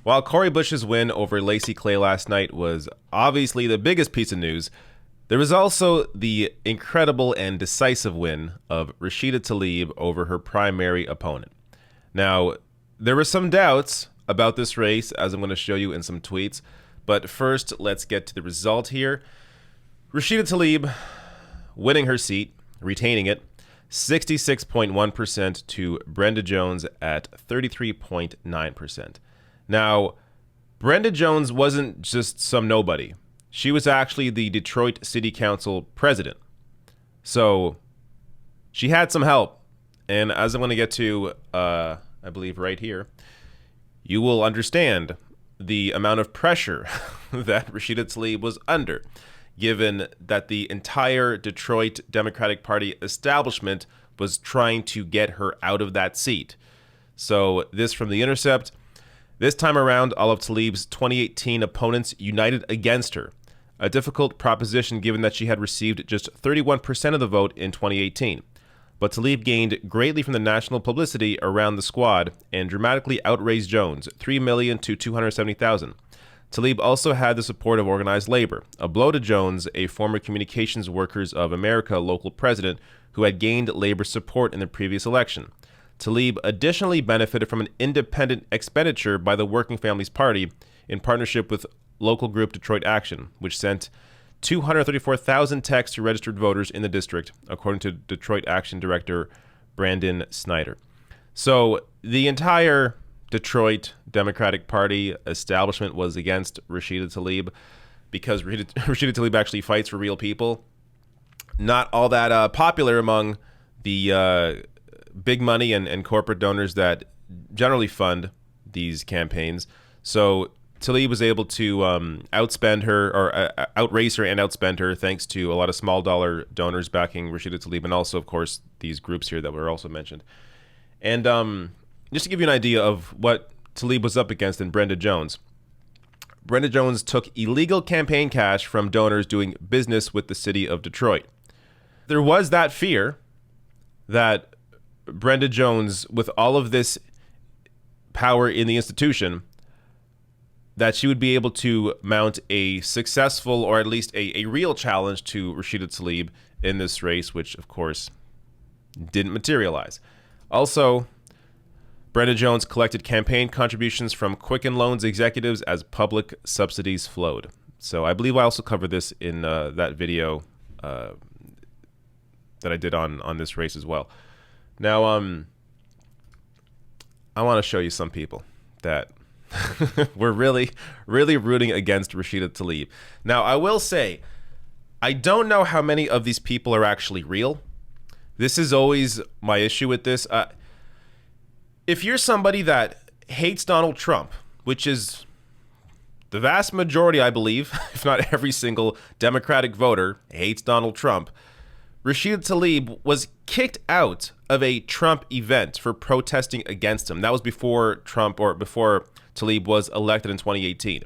While Cori Bush's win over Lacey Clay last night was obviously the biggest piece of news, there was also the incredible and decisive win of Rashida Tlaib over her primary opponent. Now, there were some doubts about this race, as I'm going to show you in some tweets, but first, let's get to the result here. Rashida Tlaib winning her seat, retaining it, 66.1% to Brenda Jones at 33.9%. Now, Brenda Jones wasn't just some nobody. She was actually the Detroit City Council president. So she had some help. And as I'm going to get to, I believe right here, you will understand the amount of pressure that Rashida Tlaib was under, given that the entire Detroit Democratic Party establishment was trying to get her out of that seat. So this from The Intercept. This time around, all of Tlaib's 2018 opponents united against her, a difficult proposition given that she had received just 31% of the vote in 2018. But Tlaib gained greatly from the national publicity around the squad and dramatically outraised Jones, 3 million to 270,000. Tlaib also had the support of organized labor, a blow to Jones, a former Communications Workers of America local president who had gained labor support in the previous election. Tlaib additionally benefited from an independent expenditure by the Working Families Party in partnership with local group Detroit Action, which sent 234,000 texts to registered voters in the district, according to Detroit Action Director Brandon Snyder. So the entire Detroit Democratic Party establishment was against Rashida Tlaib because Rashida Tlaib actually fights for real people. Not all that popular among the big money and corporate donors that generally fund these campaigns. So Tlaib was able to outspend her, or outrace her and outspend her, thanks to a lot of small dollar donors backing Rashida Tlaib, and also, of course, these groups here that were also mentioned. And just to give you an idea of what Tlaib was up against in Brenda Jones. Brenda Jones took illegal campaign cash from donors doing business with the city of Detroit. There was that fear that Brenda Jones, with all of this power in the institution, that she would be able to mount a successful, or at least a real challenge to Rashida Tlaib in this race, which, of course, didn't materialize. Also, Brenda Jones collected campaign contributions from Quicken Loans executives as public subsidies flowed. So I believe I also covered this in that video that I did on this race as well. Now, I want to show you some people that were really, really rooting against Rashida Tlaib. Now, I will say, I don't know how many of these people are actually real. This is always my issue with this. If you're somebody that hates Donald Trump, which is the vast majority, I believe, if not every single Democratic voter hates Donald Trump, Rashida Tlaib was kicked out of a Trump event for protesting against him. That was before before Tlaib was elected in 2018.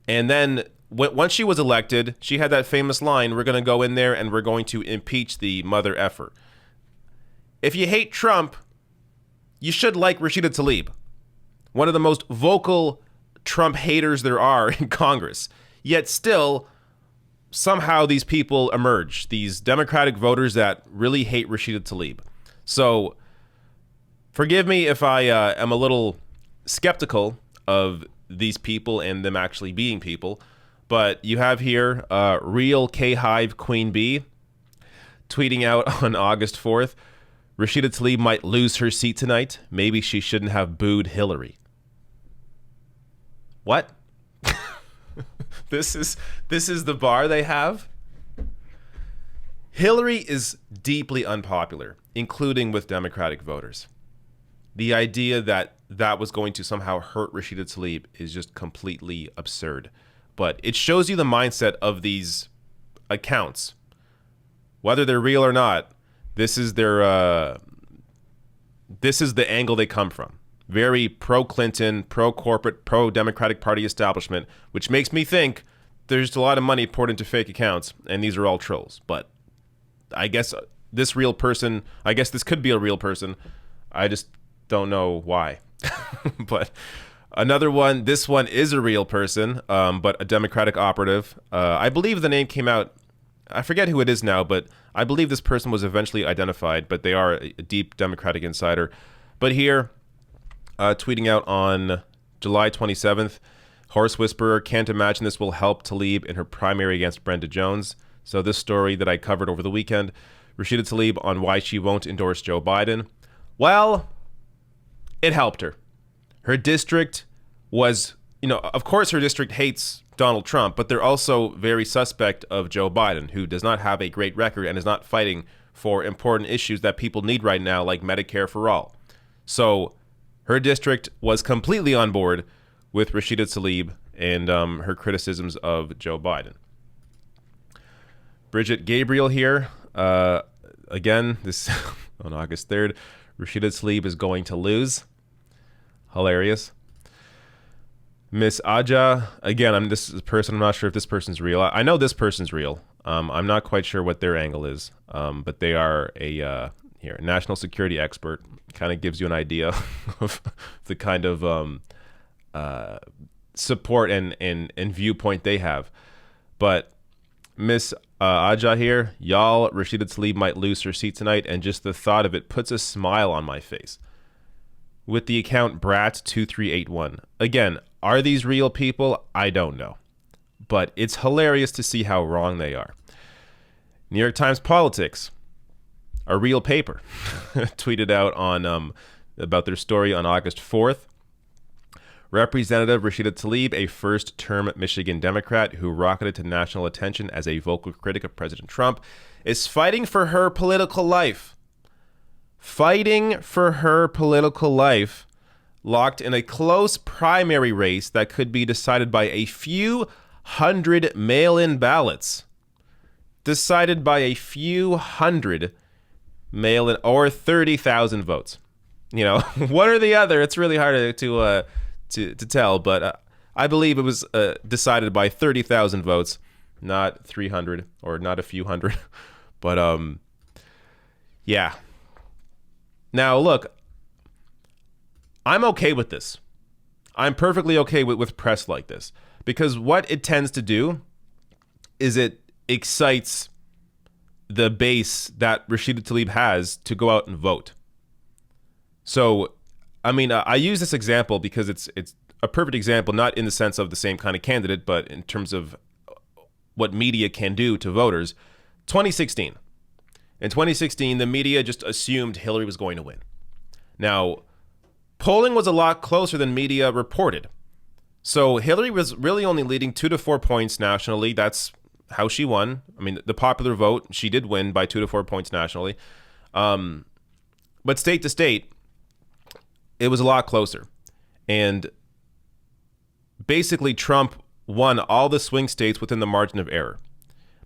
And then once she was elected, she had that famous line, "We're going to go in there and we're going to impeach the mother effer." If you hate Trump, you should like Rashida Tlaib, one of the most vocal Trump haters there are in Congress. Yet still, somehow these people emerge, these Democratic voters that really hate Rashida Tlaib. So forgive me if I am a little skeptical of these people and them actually being people, but you have here Real K-Hive Queen Bee tweeting out on August 4th, Rashida Tlaib might lose her seat tonight. Maybe she shouldn't have booed Hillary. What? This is the bar they have? Hillary is deeply unpopular, including with Democratic voters. The idea that that was going to somehow hurt Rashida Tlaib is just completely absurd. But it shows you the mindset of these accounts. Whether they're real or not, this is their this is the angle they come from. Very pro-Clinton, pro-corporate, pro-Democratic Party establishment, which makes me think there's a lot of money poured into fake accounts, and these are all trolls. But I guess this real person, I guess this could be a real person. I just don't know why. But Another one, this one is a real person, but a Democratic operative. I believe the name came out, I forget who it is now, but I believe this person was eventually identified, but they are a deep Democratic insider. But here, tweeting out on July 27th, Horse Whisperer, can't imagine this will help Tlaib in her primary against Brenda Jones. So this story that I covered over the weekend, Rashida Tlaib on why she won't endorse Joe Biden. Well, it helped her. Her district was, of course her district hates Donald Trump, but they're also very suspect of Joe Biden, who does not have a great record and is not fighting for important issues that people need right now, like Medicare for all. So her district was completely on board with Rashida Tlaib and her criticisms of Joe Biden. Bridget Gabriel here. Again, this on August 3rd, Rashida Tlaib is going to lose. Hilarious. Miss Aja, again, this is a person, I'm not sure if this person's real. I know this person's real. I'm not quite sure what their angle is, but they are a national security expert. Kind of gives you an idea of the kind of support and viewpoint they have. But Miss Aja here, y'all, Rashida Tlaib might lose her seat tonight, and just the thought of it puts a smile on my face. With the account Brat2381. Again, are these real people? I don't know. But it's hilarious to see how wrong they are. New York Times Politics, a real paper, tweeted out on about their story on August 4th. Representative Rashida Tlaib, a first-term Michigan Democrat who rocketed to national attention as a vocal critic of President Trump, is fighting for her political life. Fighting for her political life, locked in a close primary race that could be decided by a few hundred mail-in ballots. Decided by a few hundred mail-in, or 30,000 votes. One or the other. It's really hard to tell, but I believe it was decided by 30,000 votes, not 300 or not a few hundred. But yeah. Now look, I'm okay with this. I'm perfectly okay with press like this, because what it tends to do is it excites the base that Rashida Tlaib has to go out and vote. So, I mean, I use this example because it's a perfect example, not in the sense of the same kind of candidate, but in terms of what media can do to voters. 2016. In 2016, the media just assumed Hillary was going to win. Now, polling was a lot closer than media reported. So Hillary was really only leading 2 to 4 points nationally. That's how she won. I mean, the popular vote, she did win by 2 to 4 points nationally. But state to state, it was a lot closer. And basically, Trump won all the swing states within the margin of error.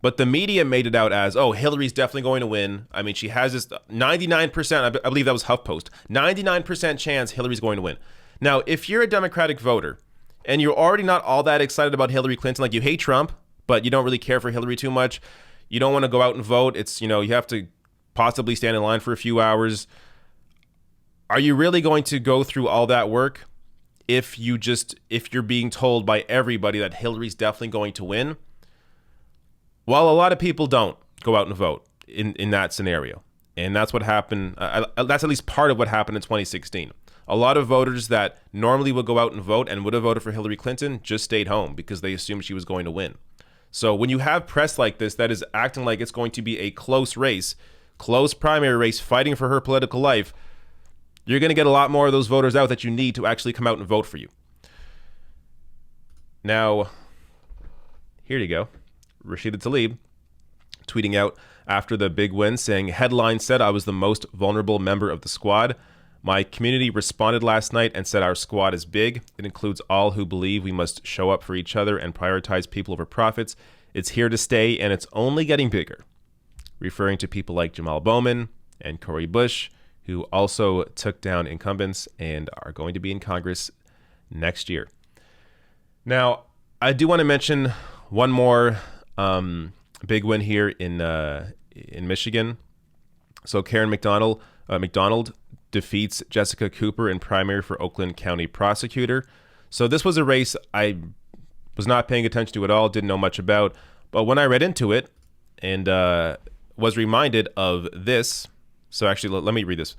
But the media made it out as, oh, Hillary's definitely going to win. I mean, she has this 99%, I believe that was HuffPost, 99% chance Hillary's going to win. Now, if you're a Democratic voter and you're already not all that excited about Hillary Clinton, like you hate Trump, but you don't really care for Hillary too much, you don't want to go out and vote, it's, you have to possibly stand in line for a few hours. Are you really going to go through all that work if you're being told by everybody that Hillary's definitely going to win? Well, a lot of people don't go out and vote in that scenario. And that's what happened. That's at least part of what happened in 2016. A lot of voters that normally would go out and vote and would have voted for Hillary Clinton just stayed home because they assumed she was going to win. So when you have press like this that is acting like it's going to be a close race, close primary race, fighting for her political life, you're going to get a lot more of those voters out that you need to actually come out and vote for you. Now, here you go. Rashida Tlaib tweeting out after the big win saying, headline said I was the most vulnerable member of the squad. My community responded last night and said our squad is big. It includes all who believe we must show up for each other and prioritize people over profits. It's here to stay and it's only getting bigger. Referring to people like Jamal Bowman and Cori Bush, who also took down incumbents and are going to be in Congress next year. Now, I do want to mention one more big win here in Michigan. So Karen McDonald defeats Jessica Cooper in primary for Oakland County prosecutor. So this was a race I was not paying attention to at all, didn't know much about. But when I read into it and was reminded of this, so actually let me read this.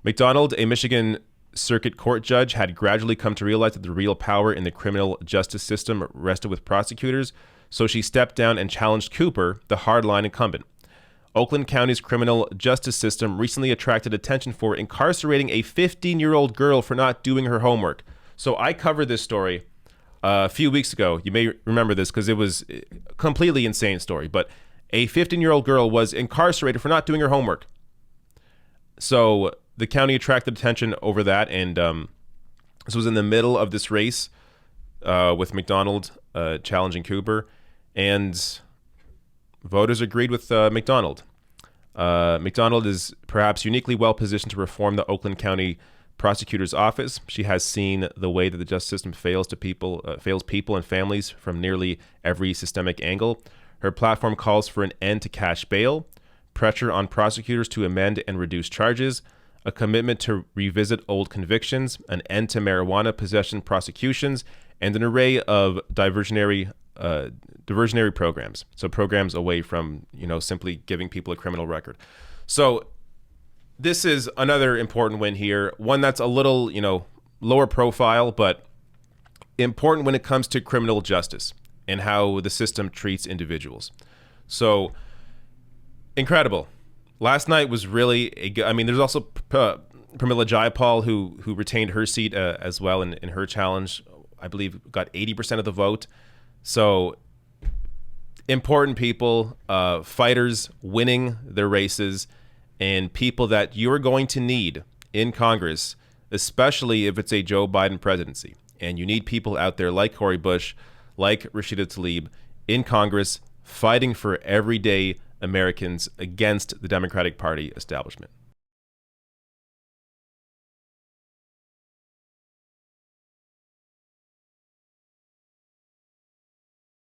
McDonald, a Michigan Circuit Court judge, had gradually come to realize that the real power in the criminal justice system rested with prosecutors, so she stepped down and challenged Cooper, the hardline incumbent. Oakland County's criminal justice system recently attracted attention for incarcerating a 15-year-old girl for not doing her homework. So I covered this story a few weeks ago. You may remember this because it was a completely insane story. But a 15-year-old girl was incarcerated for not doing her homework. So the county attracted attention over that, and this was in the middle of this race with McDonald challenging Cooper, and voters agreed with McDonald. McDonald is perhaps uniquely well positioned to reform the Oakland County Prosecutor's Office. She has seen the way that the justice system fails people and families from nearly every systemic angle. Her platform calls for an end to cash bail, pressure on prosecutors to amend and reduce charges, a commitment to revisit old convictions, an end to marijuana possession prosecutions, and an array of diversionary programs. So programs away from, simply giving people a criminal record. So this is another important win here. One that's a little, lower profile, but important when it comes to criminal justice and how the system treats individuals. So incredible. Last night was really there's also Pramila Jayapal who retained her seat as well in her challenge. I believe got 80% of the vote. So important people, fighters winning their races, and people that you're going to need in Congress, especially if it's a Joe Biden presidency. And you need people out there like Cori Bush, like Rashida Tlaib in Congress fighting for everyday Americans against the Democratic Party establishment.